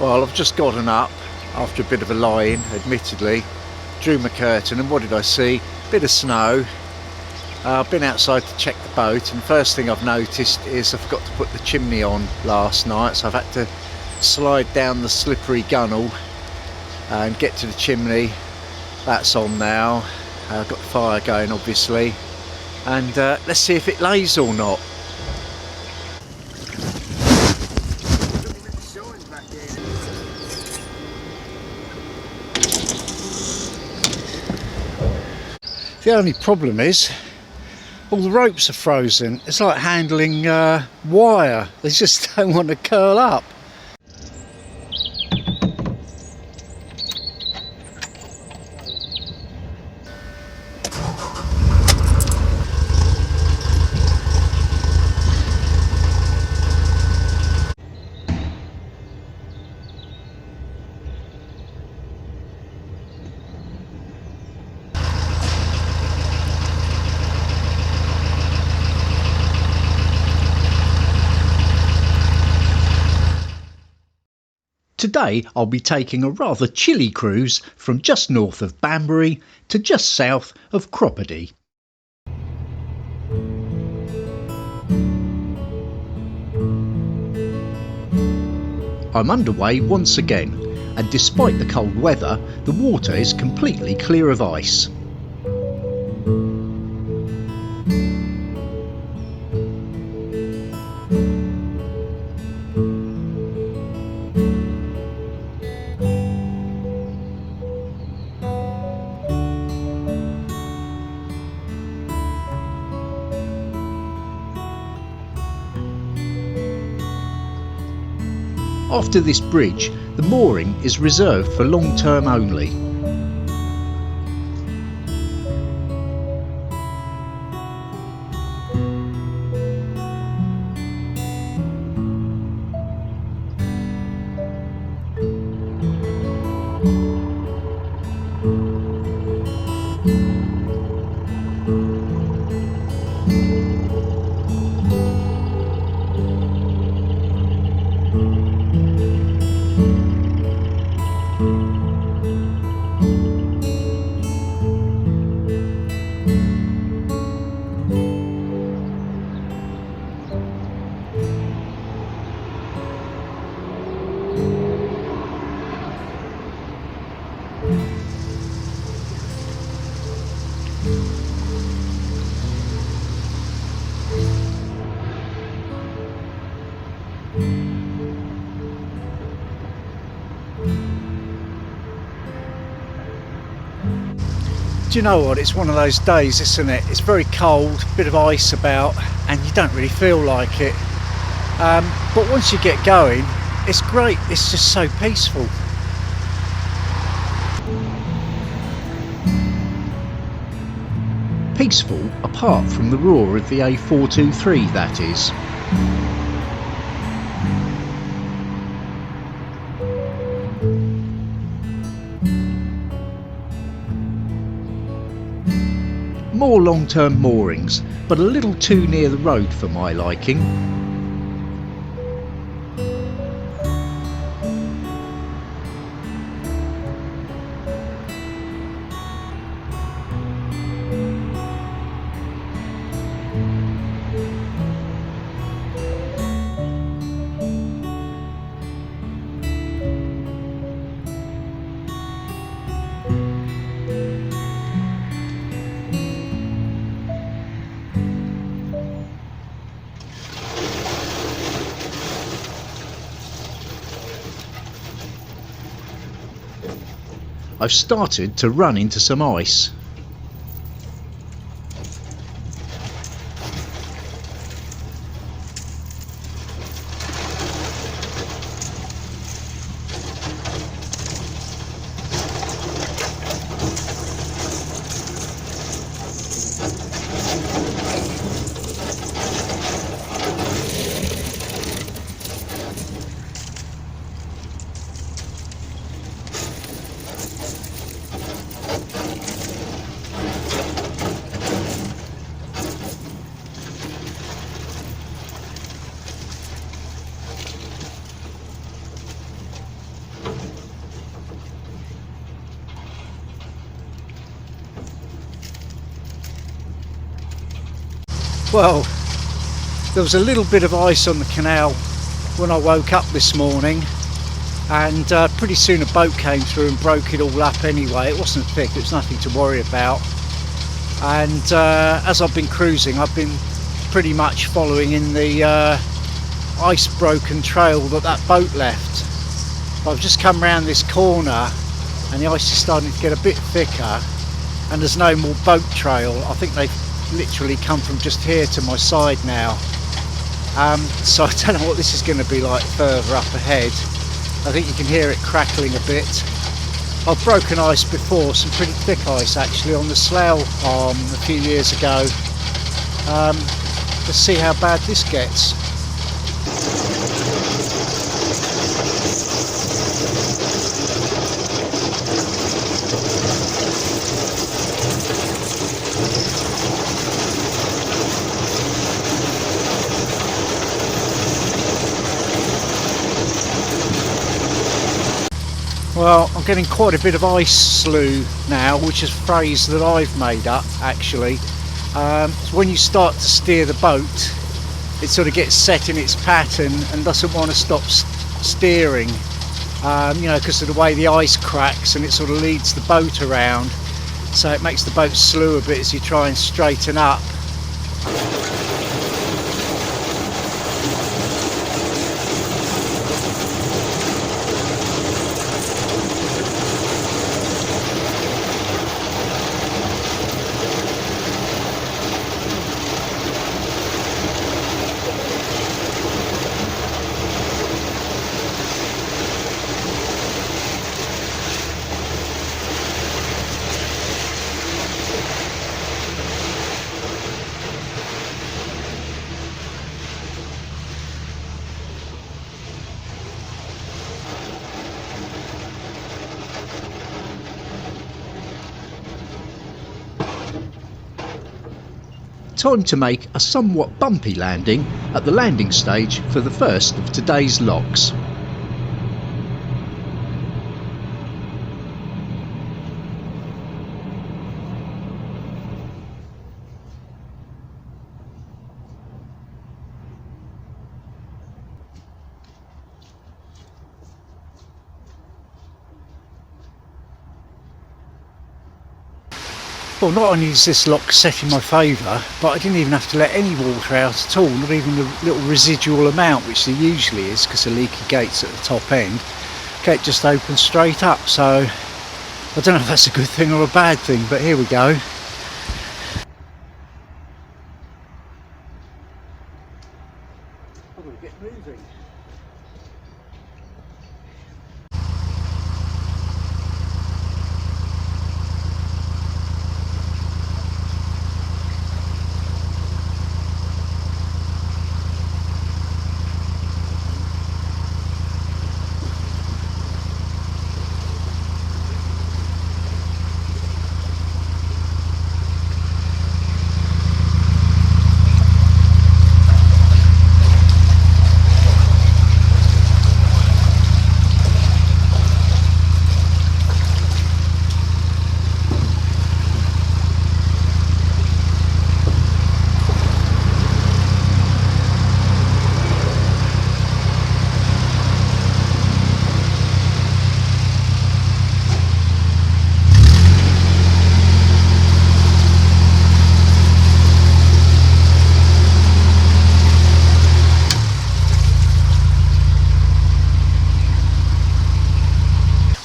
Well, I've just gotten up after a bit of a lie-in, admittedly. Drew my curtain and what did I see? Bit of snow. I've been outside to check the boat, and first thing I've noticed is I forgot to put the chimney on last night, so I've had to slide down the slippery gunnel and get to the chimney. That's on now. I've got the fire going obviously, and let's see if it lays or not. The only problem is all the ropes are frozen. It's like handling wire. They just don't want to curl up. Today I'll be taking a rather chilly cruise from just north of Banbury to just south of Cropredy. I'm underway once again, and despite the cold weather, the water is completely clear of ice. After this bridge, the mooring is reserved for long term only. Do you know what, it's one of those days, isn't it? It's very cold, bit of ice about, and you don't really feel like it. But once you get going, it's great, it's just so peaceful. Peaceful apart from the roar of the A423, that is. More long-term moorings, but a little too near the road for my liking. I've started to run into some ice. Well, there was a little bit of ice on the canal when I woke up this morning, and pretty soon a boat came through and broke it all up anyway. It wasn't thick, it was nothing to worry about. And as I've been cruising, I've been pretty much following in the ice broken trail that boat left. I've just come round this corner and the ice is starting to get a bit thicker, and there's no more boat trail. I think they've literally come from just here to my side now. So I don't know what this is going to be like further up ahead. I think you can hear it crackling a bit. I've broken ice before, some pretty thick ice actually, on the Slough Arm a few years ago. Let's see how bad this gets. Well, I'm getting quite a bit of ice slew now, which is a phrase that I've made up actually. So when you start to steer the boat, it sort of gets set in its pattern and doesn't want to stop steering, you know, because of the way the ice cracks, and it sort of leads the boat around, so it makes the boat slew a bit as you try and straighten up. Time to make a somewhat bumpy landing at the landing stage for the first of today's locks. Well, not only is this lock set in my favour, but I didn't even have to let any water out at all, not even the little residual amount which there usually is, because the leaky gate's at the top end. Gate just opens straight up, so I don't know if that's a good thing or a bad thing, but here we go. I've got to get moving.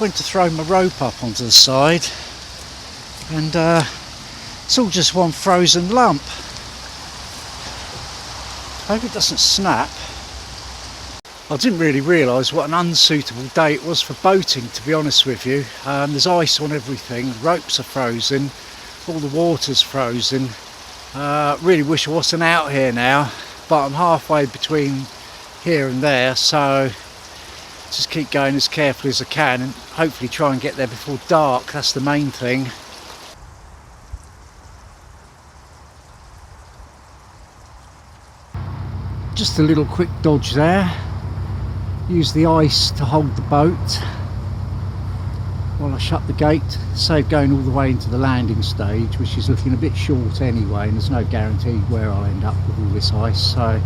Went to throw my rope up onto the side, and it's all just one frozen lump. I hope it doesn't snap. I didn't really realise what an unsuitable day it was for boating, to be honest with you. There's ice on everything, the ropes are frozen, all the water's frozen. Really wish I wasn't out here now, but I'm halfway between here and there, so just keep going as carefully as I can and hopefully try and get there before dark. That's the main thing. Just a little quick dodge there. Use the ice to hold the boat while I shut the gate, save going all the way into the landing stage, which is looking a bit short anyway, and there's no guarantee where I'll end up with all this ice, so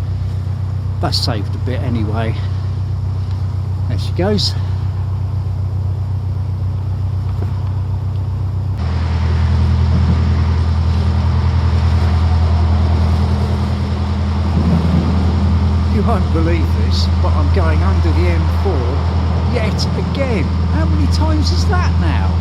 that's saved a bit anyway. There she goes. You won't believe this, but I'm going under the M4 yet again. How many times is that now?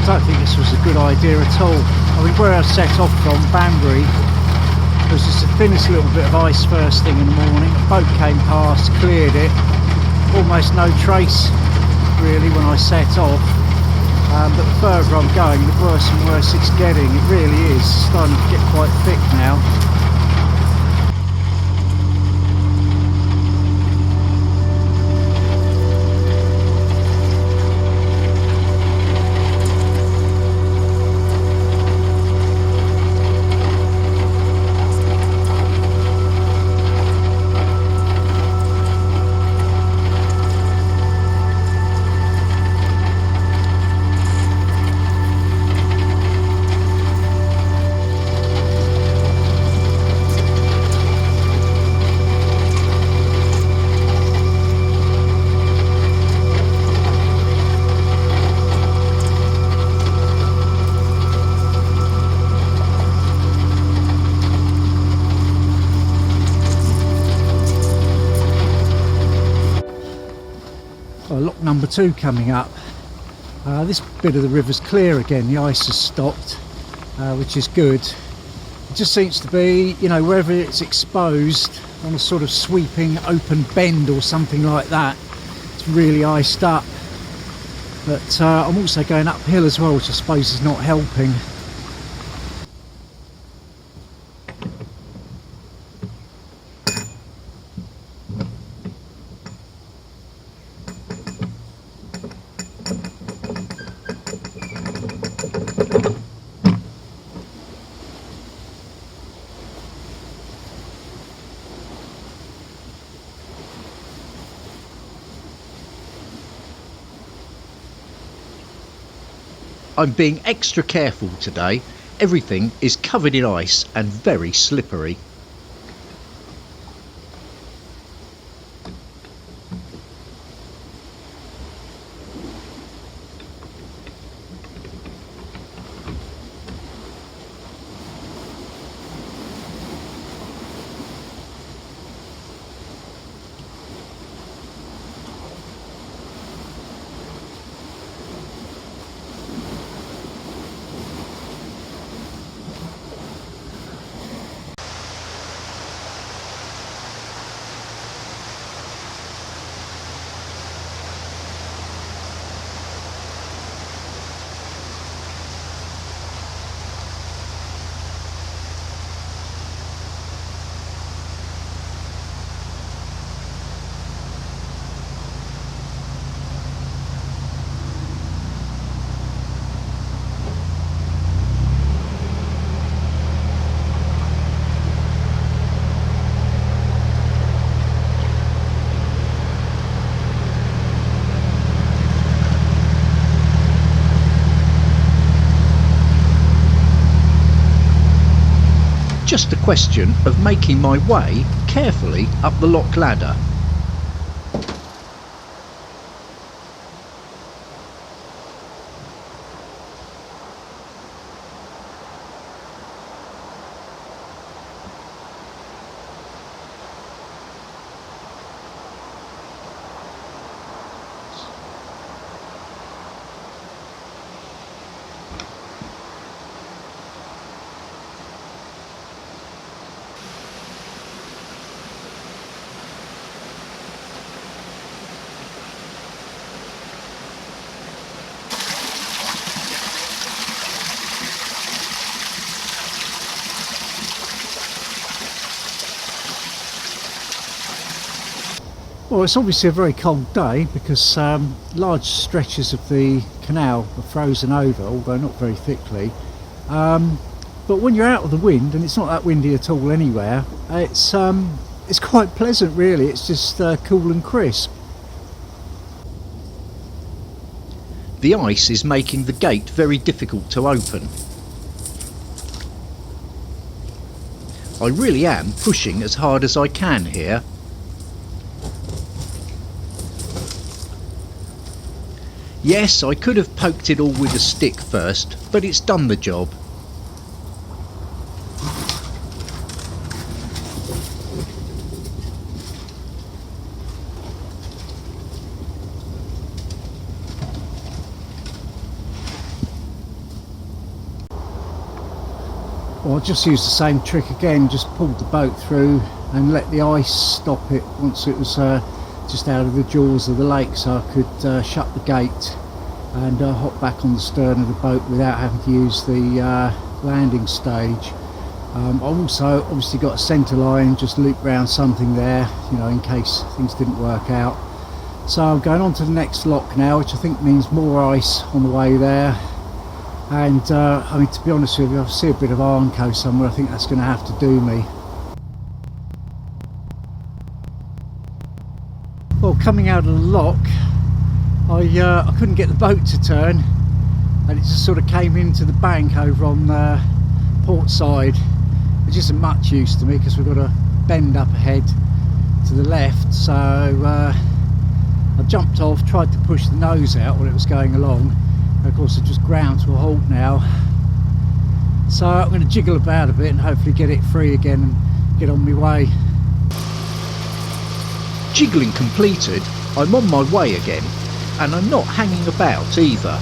I don't think this was a good idea at all. I mean, where I set off from, Banbury, there was just the thinnest little bit of ice first thing in the morning. A boat came past, cleared it, almost no trace really when I set off. But the further I'm going, the worse and worse it's getting. It really is starting to get quite thick now. Lock number 2 coming up. This bit of the river's clear again, the ice has stopped, which is good. It just seems to be, you know, wherever it's exposed on a sort of sweeping open bend or something like that, it's really iced up. But I'm also going uphill as well, which I suppose is not helping. I'm being extra careful today. Everything is covered in ice and very slippery. Just a question of making my way carefully up the lock ladder. Well, it's obviously a very cold day because large stretches of the canal are frozen over, although not very thickly. But when you're out of the wind, and it's not that windy at all anywhere, it's quite pleasant really. It's just cool and crisp. The ice is making the gate very difficult to open. I really am pushing as hard as I can here. Yes, I could have poked it all with a stick first, but it's done the job. Well, I just used the same trick again, just pulled the boat through and let the ice stop it once it was just out of the jaws of the lake, so I could shut the gate and hop back on the stern of the boat without having to use the landing stage. I've also obviously got a centre line, just loop round something there, you know, in case things didn't work out. So I'm going on to the next lock now, which I think means more ice on the way there. And I mean, to be honest with you, I see a bit of Arnco somewhere. I think that's going to have to do me. Well, coming out of the lock, I couldn't get the boat to turn, and it just sort of came into the bank over on the port side, which isn't much use to me because we've got to bend up ahead to the left. So I jumped off, tried to push the nose out when it was going along. Of course, it just ground to a halt now, so I'm going to jiggle about a bit and hopefully get it free again and get on my way. Jiggling completed, I'm on my way again, and I'm not hanging about either.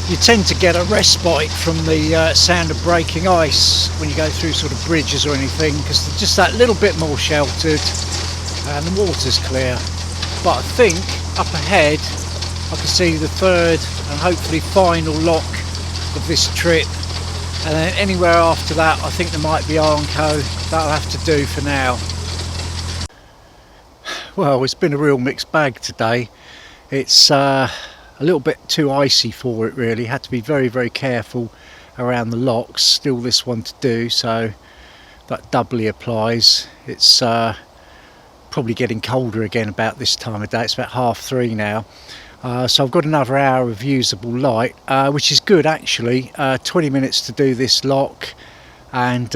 You tend to get a respite from the sound of breaking ice when you go through sort of bridges or anything, because they're just that little bit more sheltered and the water's clear. But I think up ahead I can see the third and hopefully final lock of this trip, and then anywhere after that I think there might be Arnco. That'll have to do for now. Well, it's been a real mixed bag today. It's a little bit too icy for it really. Had to be very careful around the locks. Still this one to do, so that doubly applies. It's probably getting colder again about this time of day. It's about 3:30 now, so I've got another hour of usable light, which is good actually. 20 minutes to do this lock, and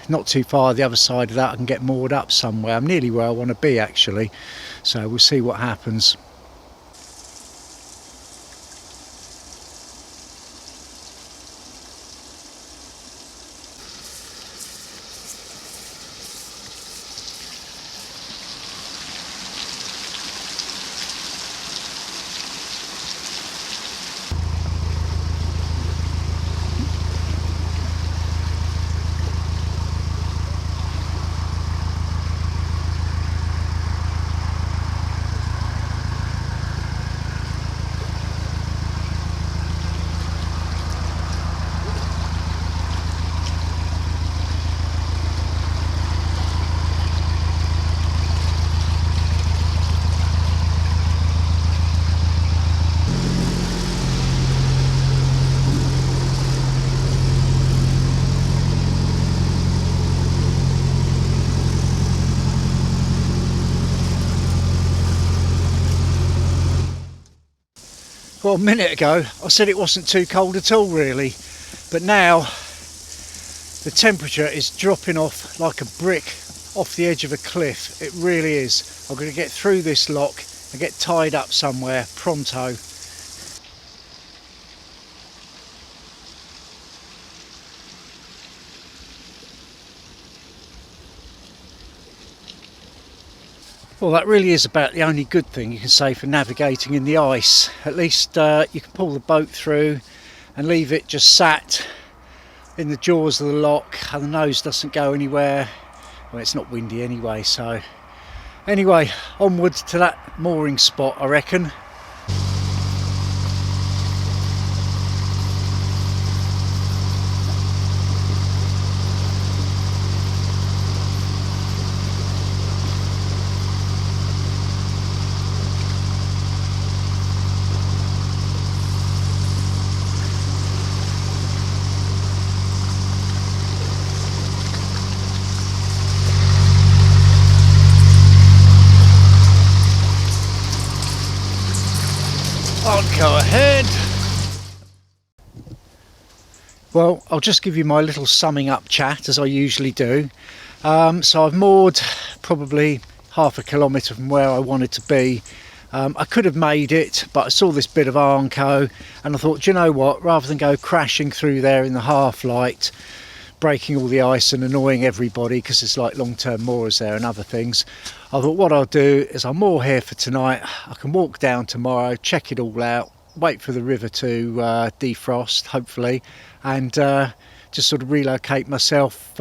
not too far the other side of that I can get moored up somewhere. I'm nearly where I want to be actually, so we'll see what happens. Well, a minute ago I said it wasn't too cold at all really, but now the temperature is dropping off like a brick off the edge of a cliff. It really is. I'm going to get through this lock and get tied up somewhere pronto. Well, that really is about the only good thing you can say for navigating in the ice. At least you can pull the boat through and leave it just sat in the jaws of the lock and the nose doesn't go anywhere. Well, it's not windy anyway, so anyway, onwards to that mooring spot I reckon. Go ahead. Well, I'll just give you my little summing up chat as I usually do. So I've moored probably half a kilometre from where I wanted to be. I could have made it, but I saw this bit of Arnco and I thought, do you know what, rather than go crashing through there in the half light, breaking all the ice and annoying everybody because it's like long-term moorers there and other things, I thought what I'll do is I'll moor here for tonight. I can walk down tomorrow, check it all out, wait for the river to defrost hopefully, and just sort of relocate myself,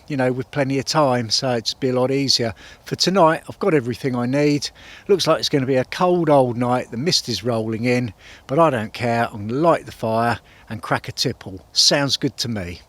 you know, with plenty of time, so it'd just be a lot easier. For tonight I've got everything I need. Looks like it's going to be a cold old night, the mist is rolling in, but I don't care. I'm going to light the fire and crack a tipple. Sounds good to me.